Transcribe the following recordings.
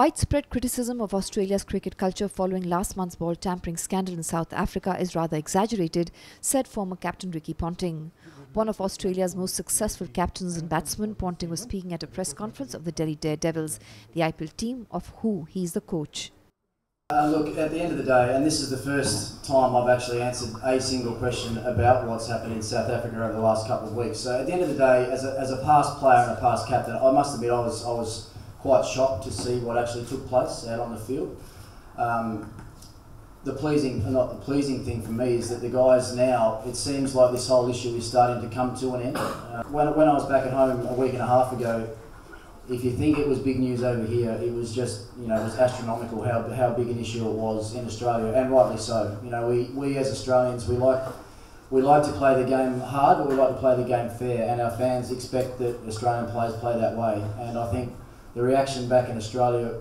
Widespread criticism of Australia's cricket culture following last month's ball-tampering scandal in South Africa is rather exaggerated, said former captain Ricky Ponting. One of Australia's most successful captains and batsmen, Ponting was speaking at a press conference of the Delhi Daredevils, the IPL team of who he is the coach. Look, at the end of the day, and this is the first time I've actually answered a single question about what's happened in South Africa over the last couple of weeks. So at the end of the day, as a past player and a past captain, I must admit I was quite shocked to see what actually took place out on the field. The pleasing thing for me is that the guys now, it seems like this whole issue is starting to come to an end. When I was back at home a week and a half ago, if you think it was big news over here, it was just, it was astronomical how big an issue it was in Australia, and rightly so. We as Australians, we like to play the game hard, but we like to play the game fair, and our fans expect that Australian players play that way. And I think the reaction back in Australia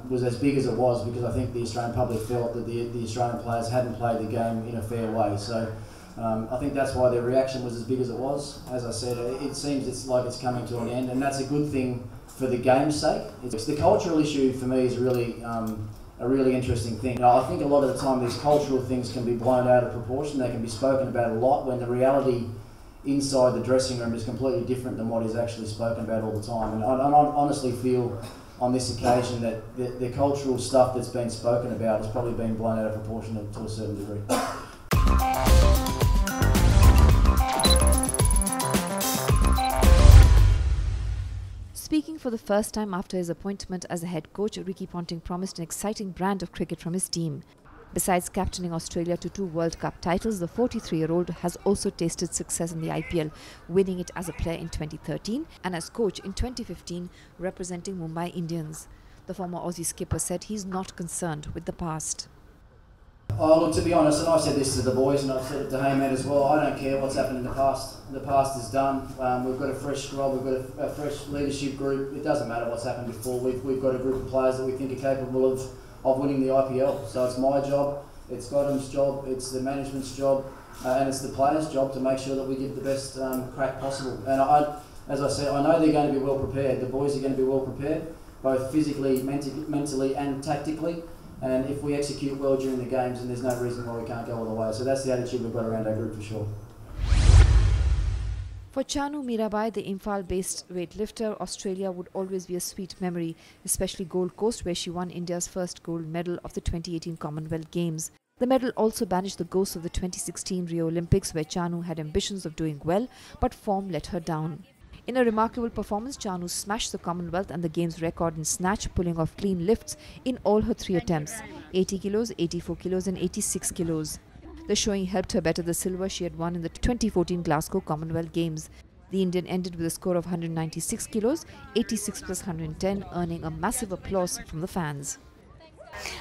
was as big as it was because I think the Australian public felt that the Australian players hadn't played the game in a fair way. So I think that's why their reaction was as big as it was. As I said, it seems like it's coming to an end, and that's a good thing for the game's sake. It's the cultural issue for me is really a really interesting thing. I think a lot of the time these cultural things can be blown out of proportion. They can be spoken about a lot when the reality inside the dressing room is completely different than what is actually spoken about all the time. And I honestly feel on this occasion that the cultural stuff that's been spoken about has probably been blown out of proportion to a certain degree. Speaking for the first time after his appointment as a head coach, Ricky Ponting promised an exciting brand of cricket from his team. Besides captaining Australia to 2 World Cup titles, the 43-year-old has also tasted success in the IPL, winning it as a player in 2013 and as coach in 2015, representing Mumbai Indians. The former Aussie skipper said he's not concerned with the past. Oh, look, to be honest, and I've said this to the boys and I've said it to Hayman as well, I don't care what's happened in the past. The past is done. We've got a fresh squad, we've got a fresh leadership group. It doesn't matter what's happened before. We've got a group of players that we think are capable of winning the IPL. So it's my job, it's Gotham's job, it's the management's job, and it's the players' job to make sure that we give the best crack possible. And as I said, I know they're going to be well prepared. The boys are going to be well prepared, both physically, mentally and tactically. And if we execute well during the games, then there's no reason why we can't go all the way. So that's the attitude we've got around our group for sure. For Chanu Mirabai, the Imphal-based weightlifter, Australia would always be a sweet memory, especially Gold Coast, where she won India's first gold medal of the 2018 Commonwealth Games. The medal also banished the ghosts of the 2016 Rio Olympics, where Chanu had ambitions of doing well, but form let her down. In a remarkable performance, Chanu smashed the Commonwealth and the Games record in snatch, pulling off clean lifts in all her 3 attempts: 80 kilos, 84 kilos and 86 kilos. The showing helped her better the silver she had won in the 2014 Glasgow Commonwealth Games. The Indian ended with a score of 196 kilos, 86 plus 110, earning a massive applause from the fans.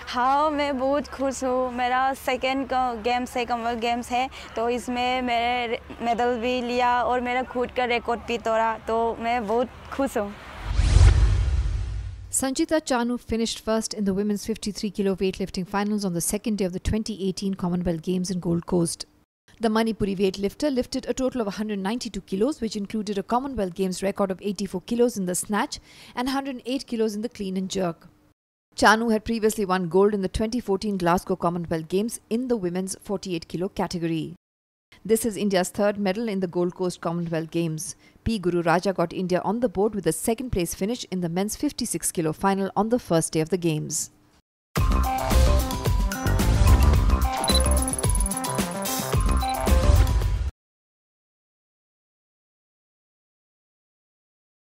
हाँ, मैं बहुत खुश हूँ. मेरा second games है, Commonwealth games है, तो इसमें मैंने मेडल भी लिया और मेरा खुद का रिकॉर्ड भी तोड़ा, तो मैं बहुत खुश हूँ. Sanjita Chanu finished first in the women's 53-kilo weightlifting finals on the second day of the 2018 Commonwealth Games in Gold Coast. The Manipuri weightlifter lifted a total of 192 kilos, which included a Commonwealth Games record of 84 kilos in the snatch and 108 kilos in the clean and jerk. Chanu had previously won gold in the 2014 Glasgow Commonwealth Games in the women's 48-kilo category. This is India's 3rd medal in the Gold Coast Commonwealth Games. P. Guru Raja got India on the board with a 2nd place finish in the men's 56-kilo final on the first day of the Games.